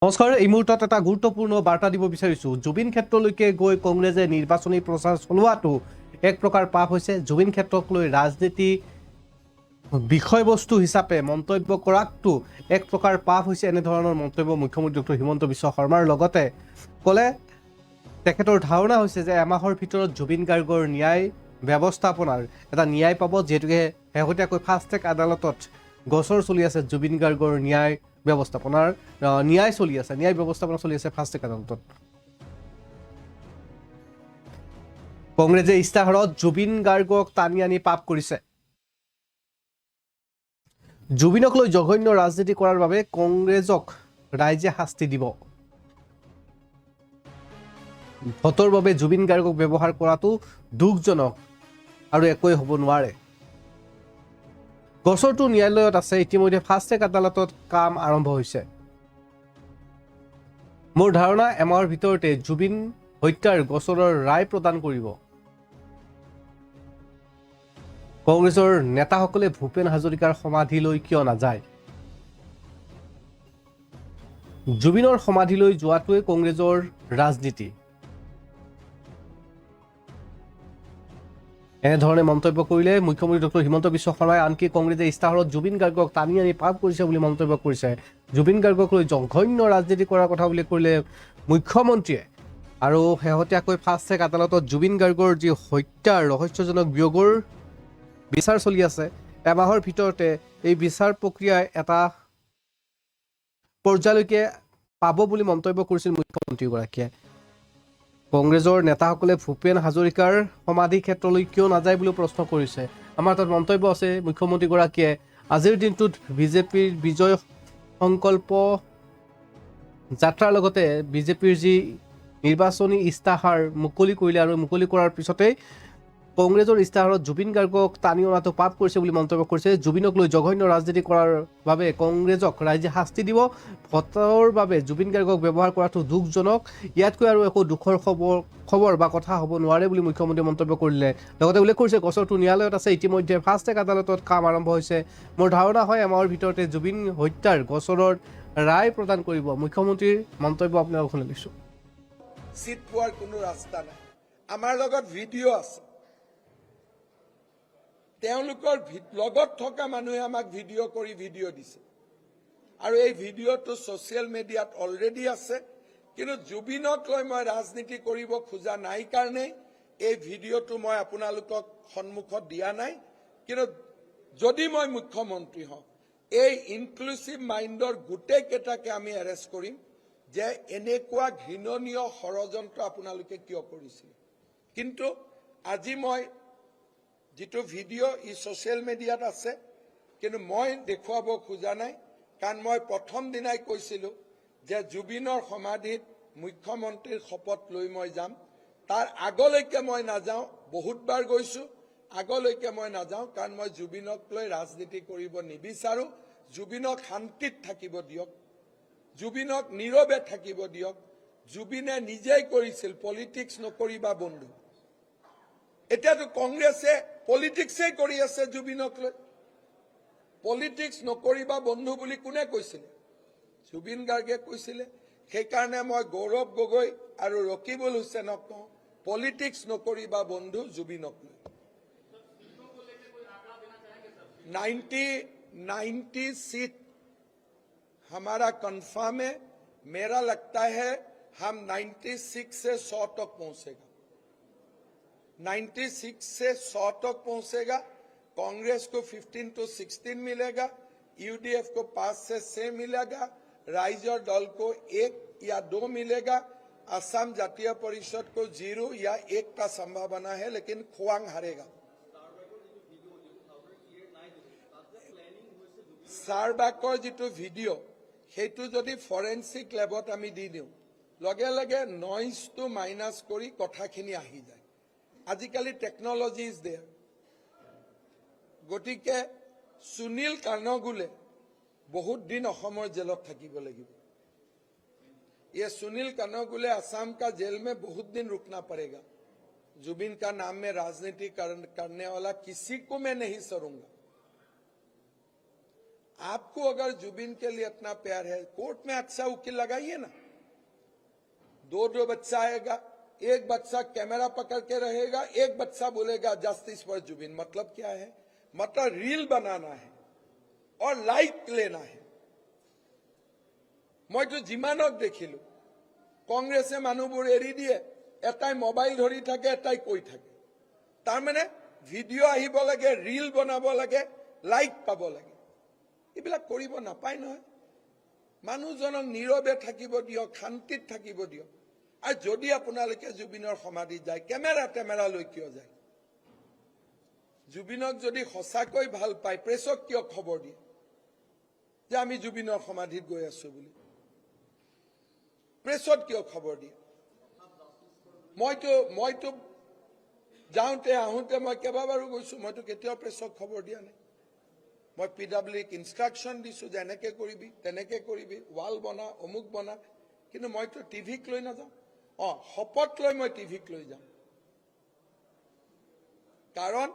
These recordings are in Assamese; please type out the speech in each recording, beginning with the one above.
নমস্কাৰ, এই মুহূৰ্তত এটা গুৰুত্বপূৰ্ণ বাৰ্তা দিব বিচাৰিছোঁ। জুবিন ক্ষেত্ৰলৈকে গৈ কংগ্ৰেছে নিৰ্বাচনী প্ৰচাৰ চলোৱাটো এক প্ৰকাৰ পাপ হৈছে। জুবিন ক্ষেত্ৰক লৈ ৰাজনীতি বিষয়বস্তু হিচাপে মন্তব্য কৰাটো এক প্ৰকাৰ পাপ হৈছে। এনেধৰণৰ মন্তব্য মুখ্যমন্ত্ৰী ডক্টৰ হিমন্ত বিশ্ব শৰ্মাৰ লগতে ক'লে। তেখেতৰ ধাৰণা হৈছে যে এমাহৰ ভিতৰত জুবিন গাৰ্গৰ ন্যায় ব্যৱস্থাপনাৰ এটা ন্যায় পাব, যিহেতুকে শেহতীয়াকৈ ফাষ্ট ট্ৰেক আদালতত গোচৰ চলি আছে। জুবিন গাৰ্গৰ ন্যায় ব্যৱস্থাপনাৰ ন্যায় চলি আছে, ন্যায় ব্যৱস্থাপনা চলি আছে ফাষ্ট ট্ৰেক আদালতত। কংগ্ৰেছে ইস্তাহাৰত জুবিন গাৰ্গক টানি আনি পাপ কৰিছে। জুবিনক লৈ জঘন্য ৰাজনীতি কৰাৰ বাবে কংগ্ৰেছক ৰাইজে শাস্তি দিব। ভোটৰ বাবে জুবিন গাৰ্গক ব্যৱহাৰ কৰাটো দুখজনক আৰু একোৱেই হ'ব নোৱাৰে। গোচৰটো ন্যায়ালয়ত আছে। ইতিমধ্যে ফাষ্ট ট্ৰেক আদালতত কাম আৰম্ভ হৈছে। মোৰ ধাৰণা এমাহৰ ভিতৰতে জুবিন হত্যাৰ গোচৰৰ ৰায় প্ৰদান কৰিব। কংগ্ৰেছৰ নেতাসকলে ভূপেন হাজৰিকাৰ সমাধিলৈ কিয় নাযায়? জুবিনৰ সমাধিলৈ যোৱাটোৱে কংগ্ৰেছৰ ৰাজনীতি। এনেধৰণে মন্তব্য কৰিলে মুখ্যমন্ত্ৰী ডক্টৰ হিমন্ত বিশ্ব শৰ্মাই। আনকি কংগ্ৰেছে ইস্তাহাৰত জুবিন গাৰ্গক টানি আনি পাপ কৰিছে বুলি মন্তব্য কৰিছে। জুবিন গাৰ্গক লৈ জঘন্য ৰাজনীতি কৰাৰ কথা উল্লেখ কৰিলে মুখ্যমন্ত্ৰীয়ে। আৰু শেহতীয়াকৈ ফাষ্ট ট্ৰেক আদালতত জুবিন গাৰ্গৰ যি হত্যাৰ ৰহস্যজনক বিয়োগৰ বিচাৰ চলি আছে, এমাহৰ ভিতৰতে এই বিচাৰ প্ৰক্ৰিয়াই এটা পৰ্যায়লৈকে পাব বুলি মন্তব্য কৰিছিল মুখ্যমন্ত্ৰীগৰাকীয়ে। কংগ্ৰেছৰ নেতাসকলে ভূপেন হাজৰিকাৰ সমাধি ক্ষেত্ৰলৈ কিয় নাযায় বুলিও প্ৰশ্ন কৰিছে। আমাৰ তাত মন্তব্য আছে মুখ্যমন্ত্ৰীগৰাকীয়ে। আজিৰ দিনটোত বিজেপিৰ বিজয় সংকল্প যাত্ৰাৰ লগতে বিজেপিৰ যি নিৰ্বাচনী ইস্তাহাৰ মুকলি কৰিলে, আৰু মুকলি কৰাৰ পিছতেই কংগ্ৰেছৰ ইস্তাহাৰত জুবিন গাৰ্গক টানি অনাটো পাপ কৰিছে বুলি মন্তব্য কৰিছে। জুবিনক লৈ জঘন্য ৰাজনীতি কৰাৰ বাবে কংগ্ৰেছক ৰাইজে শাস্তি দিব। ভোটৰ বাবে জুবিন গাৰ্গক ব্যৱহাৰ কৰাটো দুখজনক। ইয়াতকৈ আৰু একো দুখৰ খবৰ বা কথা হ'ব নোৱাৰে বুলি মুখ্যমন্ত্ৰীয়ে মন্তব্য কৰিলে। লগতে উল্লেখ কৰিছে গোচৰটো ন্যায়ালয়ত আছে। ইতিমধ্যে ফাষ্ট ট্ৰেক আদালতত কাম আৰম্ভ হৈছে। মোৰ ধাৰণা হয় এমাহৰ ভিতৰতে জুবিন হত্যাৰ গোচৰৰ ৰায় প্ৰদান কৰিব। মুখ্যমন্ত্ৰীৰ মন্তব্য আপোনালোক শুনি লৈছোঁ। চিট পোৱাৰ কোনো ৰাস্তা নাই। আমাৰ লগত ভিডিঅ' আছে। তেওঁলোকৰ লগত থকা মানুহে আমাক ভিডিঅ' কৰি ভিডিঅ' দিছে, আৰু এই ভিডিঅ'টো ছ'চিয়েল মিডিয়াত অলৰেডি আছে। কিন্তু জুবিনক লৈ মই ৰাজনীতি কৰিব খোজা নাই কাৰণে এই ভিডিঅ'টো মই আপোনালোকক সন্মুখত দিয়া নাই। কিন্তু যদি মই মুখ্যমন্ত্ৰী হওঁ, এই ইনক্লুচিভ মাইণ্ডৰ গোটেইকেইটাকে আমি এৰেষ্ট কৰিম যে এনেকুৱা ঘৃণনীয় ষড়যন্ত্ৰ আপোনালোকে কিয় কৰিছিল। কিন্তু আজি মই যিটো ভিডিঅ' ই ছ'চিয়েল মিডিয়াত আছে, কিন্তু মই দেখুৱাব খোজা নাই। কাৰণ মই প্ৰথম দিনাই কৈছিলোঁ যে জুবিনৰ সমাধিত মুখ্যমন্ত্ৰীৰ শপত লৈ মই যাম। তাৰ আগলৈকে মই নাযাওঁ। বহুতবাৰ গৈছোঁ, আগলৈকে মই নাযাওঁ, কাৰণ মই জুবিনক লৈ ৰাজনীতি কৰিব নিবিচাৰোঁ। জুবিনক শান্তিত থাকিব দিয়ক, জুবিনক নীৰৱে থাকিব দিয়ক। জুবিনে নিজেই কৰিছিল পলিটিক্স নকৰিবা বন্ধু। এতিয়াতো কংগ্ৰেছে পলিটিক্সেই কৰি আছে জুবিনক লৈ। পলিটিক্স নকৰিবা বন্ধু বুলি কোনে কৈছিলে? জুবিন গাৰ্গে কৈছিলে। সেইকাৰণে মই গৌৰৱ গগৈ আৰু ৰকিবুল হুছেইনক কওঁ, পলিটিক্স নকৰিবা বন্ধু জুবিনক লৈ। 90 सीट हमारा कंफर्म है। मेरा लगता है हम 96 से 100 तक पहुंचेगा। 96 से 100 तक पहुंचेगा। कांग्रेस को 15 to 16 मिलेगा, यूडीएफ को 5 से 6 मिलेगा, राइजर दल को 1 या 2 मिलेगा, असम जातीय परिषद को 0 या 1 का संभावना है, लेकिन खुआंग हारेगा। सारबाकर जितु भिडिओ हेतु जदि फरेन्सिक लैबत आमी दी दिउ, लगे लगे नॉइज तो माइनास करी कथाखिनि आहि जाय। आजिकाली टेक्नोलॉजी इज देयर। गतिके सुनील कानगुले बहुत दिन अहोमर जेलत থাকিব লাগিব। ये सुनील कानगुले असम का जेल में बहुत दिन रुकना पड़ेगा। जुबिन का नाम में राजनीति करने वाला किसी को मैं नहीं सरूंगा। आपको अगर जुबिन के लिए इतना प्यार है, कोर्ट में अच्छा वकील लगाइए ना। दो बच्चा आएगा, एक बच्चा कैमरा पकड़ के रहेगा, एक बच्चा बोलेगा जस्टिस फॉर जुबिन। मतलब क्या है? मतलब रील बनाना है और लाइक लेना है। मैं तो जिमानक देखिलो कांग्रेसे मानुबुर एरि दिए, एटाई मोबाइल धरि थाके, एटाई कई थाके। तार माने ভিডিঅ' আহিব লাগে, ৰীল বনাব লাগে, লাইক পাব লাগে। এইবিলাক কৰিব নাপায় নহয়। মানুহজনক নীৰৱে থাকিব দিয়ক, শান্তিত থাকিব দিয়ক। আৰু যদি আপোনালোকে জুবিনৰ সমাধি যায়, কেমেৰা লৈ কিয় যায়? জুবিনক যদি সঁচাকৈ ভাল পায়, প্ৰেছক কিয় খবৰ দিয়ে যে আমি জুবিনৰ সমাধিত গৈ আছো বুলি? প্ৰেছত কিয় খবৰ দিয়ে? মইতো যাওঁতে আহোঁতে মই কেইবাবাৰো গৈছো, মইতো কেতিয়াও প্ৰেছক খবৰ দিয়া নাই। মই PWক ইনষ্ট্ৰাকশ্যন দিছো যে এনেকে কৰিবি, তেনেকে কৰিবি, ৱাল বনা, অমুক বনা। কিন্তু মইতো টিভিক লৈ নাযাওঁ। শপত লৈ মই টিভিক লৈ যাম। কাৰণ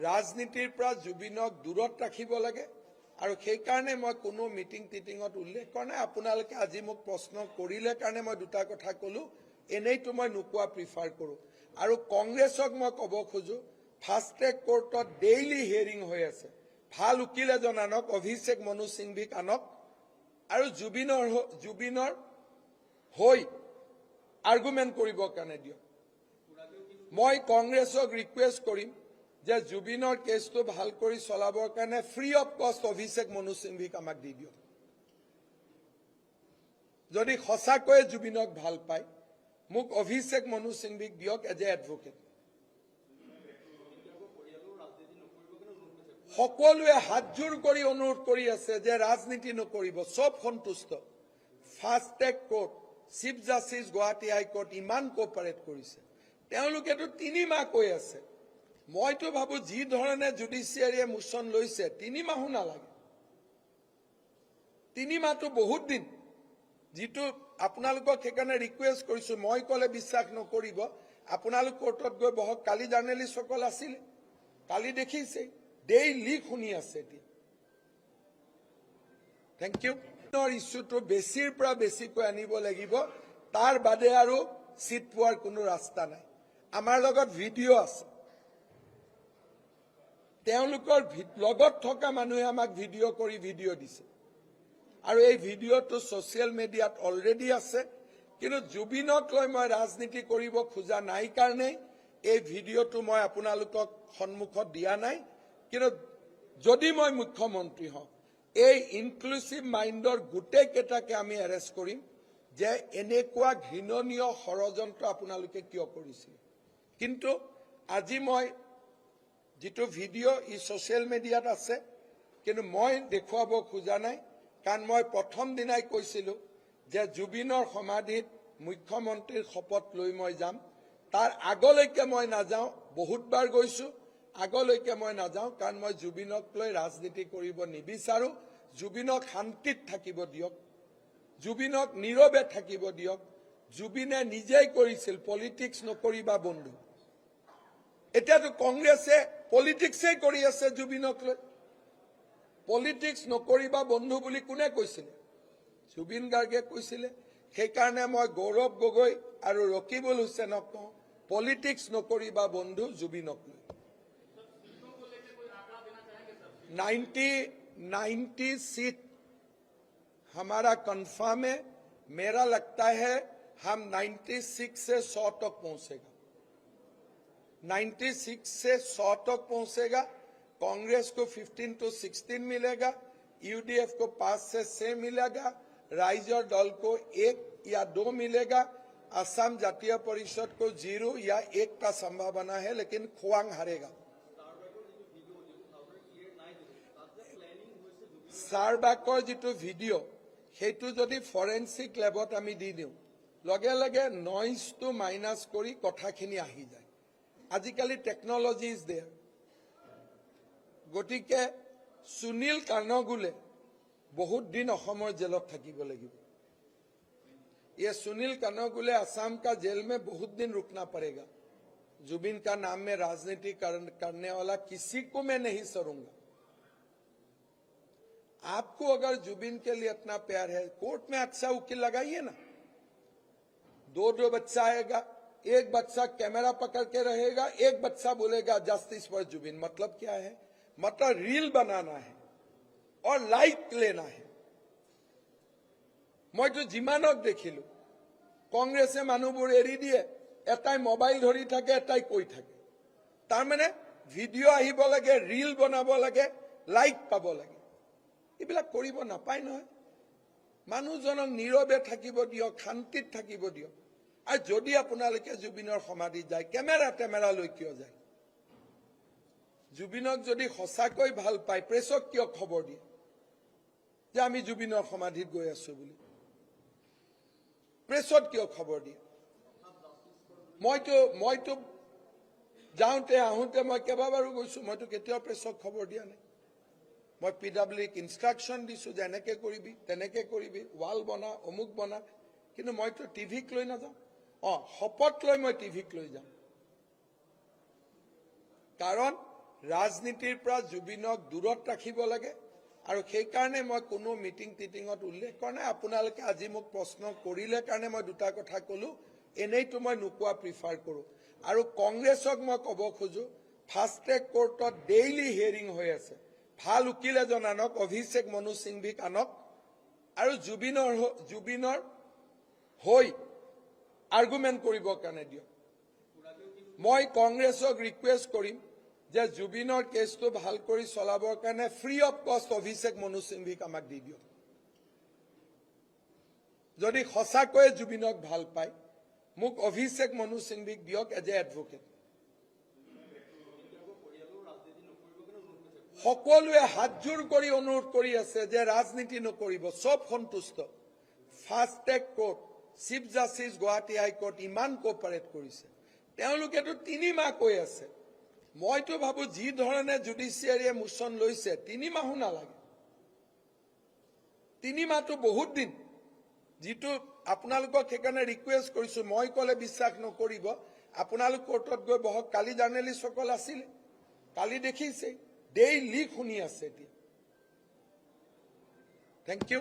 ৰাজনীতিৰ পৰা জুবিনক দূৰত ৰাখিব লাগে। আৰু সেইকাৰণে মই কোনো মিটিং টিটিঙত উল্লেখ কৰা নাই। আপোনালোকে আজি মোক প্ৰশ্ন কৰিলে কাৰণে মই দুটা কথা ক'লো। এনেইতো মই নোকোৱা প্ৰিফাৰ কৰোঁ। আৰু কংগ্ৰেছক মই ক'ব খোজো, ফাষ্ট ট্ৰেক কোৰ্টত ডেইলি হিয়াৰিং হৈ আছে। ভাল উকিল এজন আনক, অভিষেক মনু সিংভিক আনক, আৰু জুবিনৰ হৈ আৰ্গুমেণ্ট কৰিবৰ কাৰণে দিয়ক। মই কংগ্ৰেছক ৰিকুৱেষ্ট কৰিম যে জুবিনৰ কেছটো ভাল কৰি চলাবৰ কাৰণে ফ্ৰী অফ কষ্ট অভিষেক মনু সিংভিক আমাক দি দিয়ক। যদি সঁচাকৈয়ে জুবিনক ভাল পায়, মোক অভিষেক মনু সিংভিক দিয়ক এজ এ এডভোকেট। সকলোৱে হাতজোৰ কৰি অনুৰোধ কৰি আছে যে ৰাজনীতি নকৰিব, চব সন্তুষ্ট। Fast track court, chief justice Guwahati high court ইমান কোঅপাৰেট কৰিছে। তেওঁলোকেতো 3 মাহ কৈ আছে। মইতো ভাবো যি ধৰণে জুডিচিয়াৰীয়ে মোচন লৈছে 3 মাহো নালাগে। 3 মাহটো বহুত দিন। যিটো আপোনালোকক সেইকাৰণে ৰিকুৱেষ্ট কৰিছো, মই ক'লে বিশ্বাস নকৰিব, আপোনালোক কোৰ্টত গৈ বহক। কালি জাৰ্নেলিষ্টসকল আছিলে, কালি দেখিছে ডেইলি শুনি আছে। এতিয়া থেংক ইউ। ইছ্যুটো বেছিৰ পৰা বেছিকৈ আনিব লাগিব, তাৰ বাদে আৰু চিট পোৱাৰ কোনো ৰাস্তা নাই। আমাৰ লগত ভিডিঅ' আছে, তেওঁলোকৰ লগত থকা মানুহে আমাক ভিডিঅ' কৰি ভিডিঅ' দিছে। আৰু এই ভিডিঅ'টো ছ'চিয়েল মিডিয়াত অলৰেডি আছে। কিন্তু জুবিনক লৈ মই ৰাজনীতি কৰিব খোজা নাই কাৰণে এই ভিডিঅ'টো মই আপোনালোকক সন্মুখত দিয়া নাই। কিন্তু যদি মই মুখ্যমন্ত্ৰী হওঁ, এই ইনক্লুচিভ মাইণ্ডৰ গোটেইকেইটাকে আমি এৰেষ্ট কৰিম যে এনেকুৱা ঘৃণনীয় ষড়যন্ত্ৰ আপোনালোকে কিয় কৰিছিল। কিন্তু আজি মই যিটো ভিডিঅ' ই ছ'চিয়েল মিডিয়াত আছে, কিন্তু মই দেখুৱাব খোজা নাই। কাৰণ মই প্ৰথম দিনাই কৈছিলোঁ যে জুবিনৰ সমাধিত মুখ্যমন্ত্ৰীৰ শপত লৈ মই যাম। তাৰ আগলৈকে মই নাযাওঁ, বহুতবাৰ গৈছোঁ। আগলৈকে মই নাযাওঁ, কাৰণ মই জুবিনক লৈ ৰাজনীতি কৰিব নিবিচাৰোঁ। জুবিনক শান্তিত থাকিব দিয়ক, জুবিনক নীৰৱে থাকিব দিয়ক। জুবিনে নিজেই কৰিছিল পলিটিক্স নকৰিবা বন্ধু। এতিয়াতো কংগ্ৰেছে পলিটিক্সেই কৰি আছে জুবিনক লৈ। পলিটিক্স নকৰিবা বন্ধু বুলি কোনে কৈছিলে? জুবিন গাৰ্গে কৈছিলে। সেইকাৰণে মই গৌৰৱ গগৈ আৰু ৰকিবুল হুছেইনক কওঁ, পলিটিক্স নকৰিবা বন্ধু জুবিনক লৈ। 90 सीट हमारा कंफर्म है। मेरा लगता है हम 96 से 100 तक पहुंचेगा। 96 से 100 तक पहुंचेगा। कांग्रेस को 15 to 16 मिलेगा, यूडीएफ को 5 से 6 मिलेगा, राइजर दल को 1 या 2 मिलेगा, असम जातीय परिषद को 0 या 1 का संभावना है, लेकिन खुआंग हारेगा। सारबाकर जितो भिडिओ हेतु जदि फरेन्सिक लैबत आमी दी दिउ, लगे लगे नॉइज तो माइनास करी कथाखिनि आहि जाय। आजिकाली टेक्नोलॉजी इज देयर। गतिके सुनील कानगुले बहुत दिन अहोमर जेलत থাকিব লাগিব। ये सुनील कानगुले असम का जेल में बहुत दिन रुकना पड़ेगा। जुबिन का नाम में राजनीति करने वाला किसी को मैं नहीं सरूंगा। आपको अगर जुबिन के लिए इतना प्यार है, कोर्ट में अच्छा वकील लगाइए ना। 2 बच्चा आएगा, एक बच्चा कैमरा पकड़ के रहेगा, एक बच्चा बोलेगा जस्टिस फॉर जुबिन। मतलब क्या है? मतलब रील बनाना है और लाइक लेना है। मैं तो जिमानक देखिलो कांग्रेसे मानुबोर एरि दिए, एटाई मोबाइल धरि थाके, एटाई कई थाके। तार माने ভিডিঅ' আহিব লাগে, ৰীল বনাব লাগে, লাইক পাব লাগে। এইবিলাক কৰিব নাপায় নহয়। মানুহজনক নীৰৱে থাকিব দিয়ক, শান্তিত থাকিব দিয়ক। আৰু যদি আপোনালোকে জুবিনৰ সমাধি যায়, কেমেৰা লৈ কিয় যায়? জুবিনক যদি সঁচাকৈ ভাল পায়, প্ৰেছক কিয় খবৰ দিয়ে যে আমি জুবিনৰ সমাধিত গৈ আছো বুলি? প্ৰেছত কিয় খবৰ দিয়ে? মইতো যাওঁতে আহোঁতে মই কেইবাবাৰো গৈছো, মইতো কেতিয়াও প্ৰেছক খবৰ দিয়া নাই। মই PWক ইনষ্ট্ৰাকশ্যন দিছো যে এনেকে কৰিবি, তেনেকে কৰিবি, ৱাল বনা, অমুক বনা। কিন্তু মইতো টিভিক লৈ নাযাওঁ। শপত লৈ মই টিভিক লৈ যাম। কাৰণ ৰাজনীতিৰ পৰা জুবিনক দূৰত ৰাখিব লাগে। আৰু সেইকাৰণে মই কোনো মিটিং টিটিঙত উল্লেখ কৰা নাই। আপোনালোকে আজি মোক প্ৰশ্ন কৰিলে কাৰণে মই দুটা কথা ক'লো। এনেইতো মই নোকোৱা প্ৰিফাৰ কৰোঁ। আৰু কংগ্ৰেছক মই ক'ব খোজো, ফাষ্ট ট্ৰেক কোৰ্টত ডেইলি হিয়াৰিং হৈ আছে। ভাল উকিল এজন আনক, অভিষেক মনু সিংভিক আনক, আৰু জুবিনৰ হৈ আৰ্গুমেণ্ট কৰিবৰ কাৰণে দিয়ক। মই কংগ্ৰেছক ৰিকুৱেষ্ট কৰিম যে জুবিনৰ কেছটো ভাল কৰি চলাবৰ কাৰণে ফ্ৰী অফ কষ্ট অভিষেক মনু সিংভিক আমাক দি দিয়ক। যদি সঁচাকৈয়ে জুবিনক ভাল পায়, মোক অভিষেক মনু সিংভিক দিয়ক এজ এ এডভোকেট। সকলোৱে হাতজোৰ কৰি অনুৰোধ কৰি আছে যে ৰাজনীতি নকৰিব, চব সন্তুষ্ট। Fast track court, chief justice Guwahati high court ইমান কোঅপাৰেট কৰিছে। তেওঁলোকেতো 3 মাহ কৈ আছে। মইতো ভাবো যি ধৰণে জুডিচিয়াৰীয়ে মোচন লৈছে 3 মাহো নালাগে। 3 মাহটো বহুত দিন। যিটো আপোনালোকক সেইকাৰণে ৰিকুৱেষ্ট কৰিছো, মই ক'লে বিশ্বাস নকৰিব, আপোনালোক কোৰ্টত গৈ বহক। কালি জাৰ্নেলিষ্টসকল আছিলে, কালি দেখিছে ডেইলি শুনি আছে এতিয়া। Thank U.